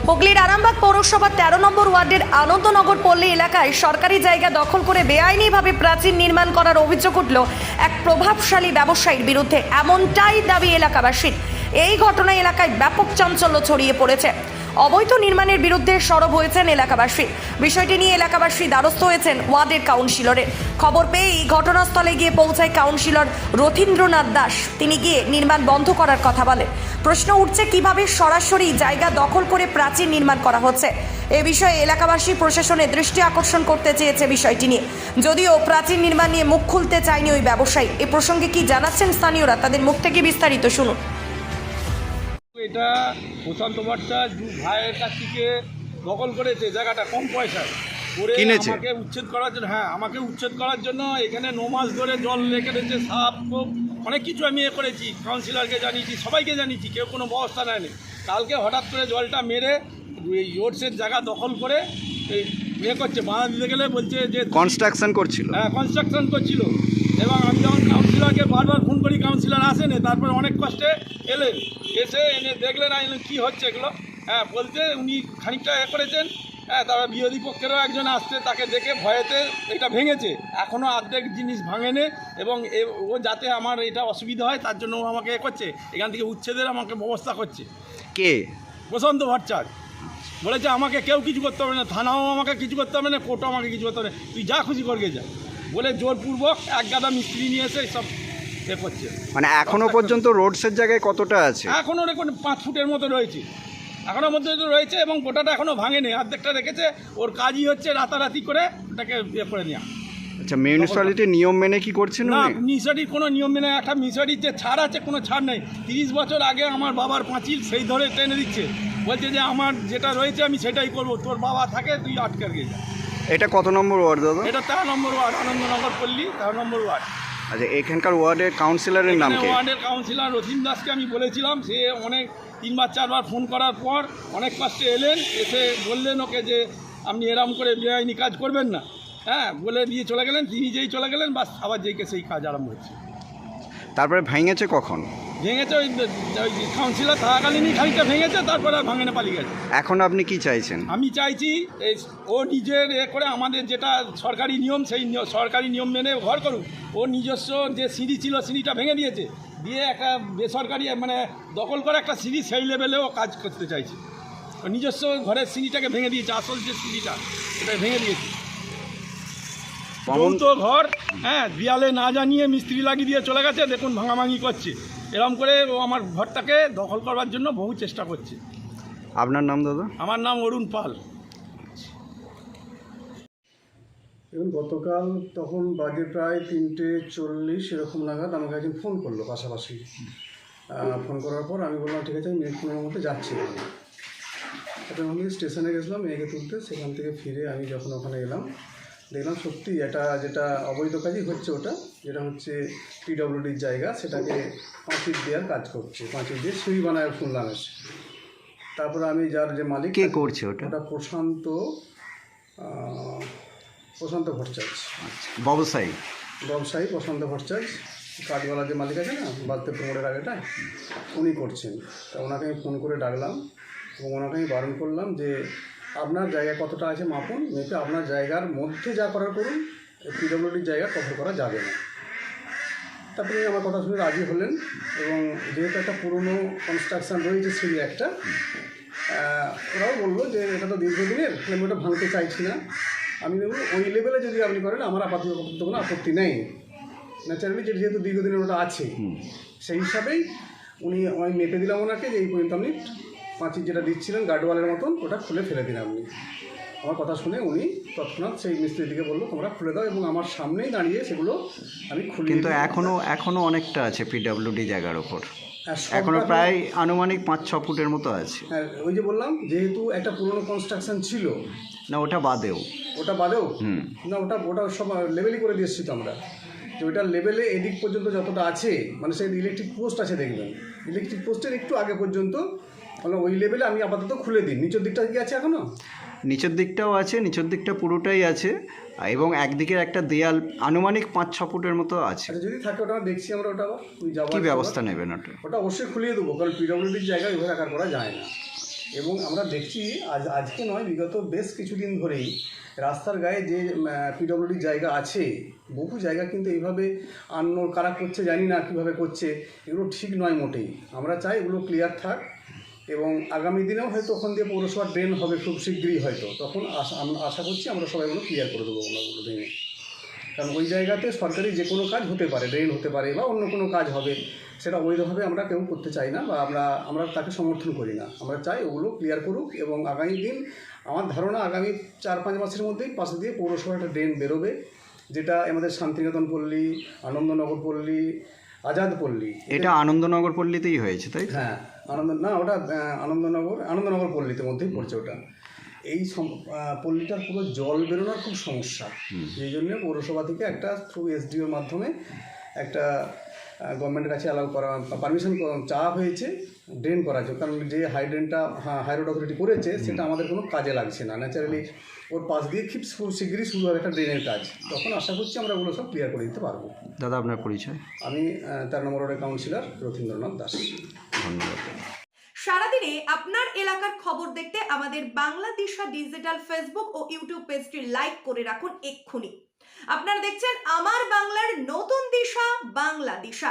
হুগলির আরামবাগ পৌরসভার ১৩ নম্বর ওয়ার্ডের আনন্দনগর পল্লী এলাকায় সরকারি জায়গা দখল করে বেআইনিভাবে প্রাচীর নির্মাণ করার অভিযোগ উঠল এক প্রভাবশালী ব্যবসায়ীর বিরুদ্ধে। এমনটাই দাবি এলাকাবাসীর। এই ঘটনায় এলাকায় ব্যাপক চাঞ্চল্য ছড়িয়ে পড়েছে। অবৈধ নির্মাণের বিরুদ্ধে সরব হয়েছেন এলাকাবাসী। বিষয়টি নিয়ে এলাকাবাসী দ্বারস্থ হয়েছেন ওয়ার্ডের কাউন্সিলরের। খবর পেয়েই ঘটনাস্থলে গিয়ে পৌঁছায় কাউন্সিলর রথীন্দ্রনাথ দাস। তিনি গিয়ে নির্মাণ বন্ধ করার কথা বলেন। প্রশ্ন উঠছে কিভাবে সরাসরি জায়গা দখল করে প্রাচীর নির্মাণ করা হচ্ছে। এ বিষয়ে এলাকাবাসী প্রশাসনের দৃষ্টি আকর্ষণ করতে চেয়েছে বিষয়টি নিয়ে, যদিও প্রাচীর নির্মাণ নিয়ে মুখ খুলতে চায়নি ওই ব্যবসায়ী। এ প্রসঙ্গে কি জানাচ্ছেন স্থানীয়রা, তাদের মুখ থেকে বিস্তারিত শুনুন। এটা প্রশান্ত ভট্টাচার্য ভাইয়ের কাছ থেকে দখল করেছে জায়গাটা কম পয়সায় করে আমাকে উচ্ছেদ করার জন্য। আমাকে উচ্ছেদ করার জন্য এখানে ৯ মাস ধরে জল রেখে দিয়েছে, সাপ অনেক কিছু আমি করেছি, কাউন্সিলরকে জানিয়েছি, সবাইকে জানিয়েছি, কেউ কোনো ব্যবস্থা নেয়নি। কালকে হঠাৎ করে জলটা মেরে এই রোডসের জায়গা দখল করে এই করছে, বাধা দিতে গেলে বলছে যে কনস্ট্রাকশন করছিল। কনস্ট্রাকশন করছিল। এবং আমি যখন কাউন্সিলরকে বারবার ফোন করি, কাউন্সিলর আসেনি। তারপরে অনেক কষ্টে এলেন, এনে দেখলেন কী হচ্ছে এগুলো। বলতে উনি খানিকটা করেছেন। তারপর বিরোধী পক্ষেরও একজন আসছে, তাকে দেখে ভয়েতে এটা ভেঙেছে। এখনও অর্ধেক জিনিস ভাঙেনি এবং ও যাতে আমার এটা অসুবিধা হয় তার জন্য ও আমাকে করছে, এখান থেকে উচ্ছেদের আমাকে ব্যবস্থা করছে। কে? প্রশান্ত ভট্টাচার্য বলেছে আমাকে কেউ কিছু করতে হবে না, থানাও আমাকে কিছু করতে হবে না, কোর্টও আমাকে কিছু করতে হবে না, তুই যা খুশি করবে যা বলে জোরপূর্বক এক গাদা মিস্ত্রি নিয়ে এসে সব করছে। মানে এখনো পর্যন্ত রোডসের জায়গায় কতটা আছে? এখনও 5 ফুটের মতো রয়েছে, এখনও মধ্যে রয়েছে এবং গোটাটা এখনও ভাঙেনি, অর্ধেকটা রেখেছে। ওর কাজই হচ্ছে রাতারাতি করে ওটাকে করে নেওয়া। আচ্ছা, মিউনিসিপ্যালিটির নিয়ম মেনে কি করছেন? না, মিউনিসিপ্যালিটির কোনো নিয়ম মেনে, একটা মিউনিসিপ্যালিটির যে ছাড় আছে কোনো ছাড় নেই। 30 বছর আগে আমার বাবার পাঁচিল সেই ধরে টেনে দিচ্ছে, বলছে যে আমার যেটা রয়েছে আমি সেটাই করবো, তোর বাবা থাকে তুই আটকে গিয়ে যা। এটা কত নম্বর ওয়ার্ড দাদা? এটা 13 নম্বর ওয়ার্ড, আনন্দনগর পল্লী 13 নম্বর ওয়ার্ড। আচ্ছা, এখানকার ওয়ার্ডের কাউন্সিলরের নাম কি? ওয়ার্ডের কাউন্সিলর রথীন দাসকে আমি বলেছিলাম। সে অনেক 3-4বার ফোন করার পর অনেক কষ্টে এলেন, এসে বললেন ওকে যে আপনি এরম করে বেআইনি কাজ করবেন না, বলে দিয়ে চলে গেলেন। তিনি যেই চলে গেলেন বাস আবার যেইকে সেই কাজ আরম্ভ হচ্ছে। তারপরে ভেঙেছে কখন? ভেঙেছে ওই কাউন্সিলর থাকাকালীনই খানিকটা ভেঙেছে, তারপরে আর ভাঙেনে পালিয়ে গেছে। এখন আপনি কি চাইছেন? আমি চাইছি ও নিজের করে আমাদের যেটা সরকারি নিয়ম, সেই সরকারি নিয়ম মেনে ঘর করুক। ও নিজস্ব যে সিঁড়ি ছিল সিঁড়িটা ভেঙে দিয়েছে, দিয়ে একটা বেসরকারি দখল করে একটা সিঁড়ি সেই লেভেলেও কাজ করতে চাইছে। ও নিজস্ব ঘরের সিঁড়িটাকে ভেঙে দিয়েছে, আসল যে সিঁড়িটা সেটা ভেঙে দিয়েছে। তো ঘর দেয়ালে না জানিয়ে মিস্ত্রি লাগিয়ে দিয়ে চলে গেছে, দেখুন ভাঙাভাঙি করছে। এরকম করে ও আমার ঘরটাকে দখল করবার জন্য বহু চেষ্টা করছে। আপনার নাম দাদা? আমার নাম অরুণ পাল। এবং গতকাল তখন বাজে প্রায় 3:40 এরকম নাগাদ আমাকে একজন ফোন করলো পাশাপাশি। ফোন করার পর আমি বললাম ঠিক আছে, আমি মিনিট 15 মধ্যে যাচ্ছি। তারপরে আমি স্টেশনে গেছিলাম মেয়েকে তুলতে। সেখান থেকে ফিরে আমি যখন ওখানে এলাম, দেখলাম সত্যি এটা যেটা অবৈধ কাজই হচ্ছে, ওটা যেটা হচ্ছে পিডব্লিউডির জায়গা, সেটাকে পাঁচিল দেওয়ার কাজ করছে, পাঁচিল দিয়ে সিঁড়ি বানায় শুনলাম এসে। তারপরে আমি যার যে মালিক, কে করছে ওটা? প্রশান্ত ভট্টাচার্য, ব্যবসায়ী প্রশান্ত ভট্টাচার্য, কাঠওয়ালা যে মালিক আছে না বালতেপুর মোড়ের আগেটা, উনি করছেন। তা ওনাকে আমি ফোন করে ডাকলাম এবং ওনাকে আমি বারণ করলাম যে আপনার জায়গা কতটা আছে মাপুন, মেপে আপনার জায়গার মধ্যে যা করার করুন, পিডব্লিউডির জায়গা কভার করা যাবে না। তারপরে আমার কথা শুনে রাজি হলেন এবং যেহেতু একটা পুরনো কনস্ট্রাকশান রয়েছে সিঁড়ি একটা, ওরাও বললো যে এটা তো দীর্ঘদিনের, আমি ওটা ভাঙতে চাইছি না। আমি বলবো ওই লেভেলে যদি আপনি করেন আমার আপাতত কোনো আপত্তি নেই, ন্যাচারালি যেহেতু দীর্ঘদিনের ওটা আছে, সেই হিসাবেই আমি মেপে দিলাম ওনাকে যে এই পর্যন্ত আপনি পাঁচিল যেটা দিচ্ছিলেন গার্ডওয়ালের মতন ওটা খুলে ফেলে দিন আপনি। আমার কথা শুনে উনি তৎক্ষণাৎ সেই মিস্ত্রিদিকে বললো তোমরা খুলে দাও এবং আমার সামনেই দাঁড়িয়ে সেগুলো আমি খুলে। কিন্তু এখনো অনেকটা আছে পিডব্লিউডি জায়গার ওপর, এখনো প্রায় আনুমানিক 5-6 ফুটের মতো আছে। হ্যাঁ, ওই যে বললাম যেহেতু একটা পুরনো কনস্ট্রাকশন ছিল। না, ওটা বাদেও না, ওটা সব লেভেলই করে দিয়ে এসেছি তো আমরা। যে ওইটার লেভেলে এদিক পর্যন্ত যতটা আছে, মানে সেই ইলেকট্রিক পোস্ট আছে দেখবেন, ইলেকট্রিক পোস্টের একটু আগে পর্যন্ত, মানে ওই লেভেলে আমি আপাতত খুলে দিন। নিচের দিকটা কি আছে এখনও? নিচের দিকটাও আছে, নিচের দিকটা পুরোটাই আছে এবং একদিকের একটা দেয়াল আনুমানিক 5-6 ফুটের মতো আছে। আচ্ছা, যদি থাকে ওটা দেখছি আমরা। ওটা আবার কী ব্যবস্থা নেবেন? ওটা অবশ্যই খুলিয়ে দেবো, কারণ পিডব্লিউডির জায়গায় ওইভাবে আকার করা যায় না। এবং আমরা দেখছি আজকে নয়, বিগত বেশ কিছুদিন ধরেই রাস্তার গায়ে যে পিডব্লিউডি জায়গা আছে, বহু জায়গা কিন্তু এইভাবে কারা করছে জানি না, কীভাবে করছে, এগুলো ঠিক নয় মোটেই। আমরা চাই এগুলো ক্লিয়ার থাক, এবং আগামী দিনেও হয়তো ওখান দিয়ে পৌরসভার ড্রেন হবে খুব শীঘ্রই, হয়তো তখন আশা করছি আমরা সবাই ওগুলো ক্লিয়ার করে দেবো ওগুলো ভেঙে। কারণ ওই জায়গাতে সরকারি যে কোনো কাজ হতে পারে, ড্রেন হতে পারে বা অন্য কোনো কাজ হবে, সেটা অবৈধভাবে আমরা কেউ করতে চাই না, বা আমরা তাকে সমর্থন করি না। আমরা চাই ওগুলো ক্লিয়ার করুক, এবং আগামী দিন আমার ধারণা আগামী 4-5 মাসের মধ্যেই পাশে দিয়ে পৌরসভার একটা ড্রেন বেরোবে, যেটা আমাদের শান্তিনিকেতন পল্লী, আনন্দনগর পল্লী, আজাদ পল্লী। এটা আনন্দনগর পল্লীতেই হয়েছে, তাই তো? হ্যাঁ, ওটা আনন্দনগর পল্লীতে মধ্যেই পড়ছে ওটা। এই পল্লীটার পুরো জল বেরোনোর খুব সমস্যা, এই জন্য পৌরসভা থেকে একটা থ্রু এসডিওর মাধ্যমে একটা গভর্নমেন্টের কাছে পারমিশন চাওয়া হয়েছে ড্রেন করার জন্য। কারণ যে হাই রোড অথরিটি করেছে সেটা আমাদের কোনো কাজে লাগছে না। ন্যাচারালি ওর পাশ দিয়ে খুব শীঘ্রই শুরু হবে একটা ড্রেনের কাজ, তখন আশা করছি আমরা ওগুলো সব ক্লিয়ার করে দিতে পারবো। দাদা, আপনার পরিচয়? আমি 13 নম্বর ওয়ার্ডের কাউন্সিলর রথীন্দ্রনাথ দাস। ধন্যবাদ। সারাদিনে আপনার এলাকার খবর দেখতে আমাদের বাংলা দিশা ডিজিটাল ফেসবুক ও ইউটিউব পেজটি লাইক করে রাখুন এক্ষুনি। আপনারা দেখছেন আমার বাংলার নতুন দিশা, বাংলা দিশা।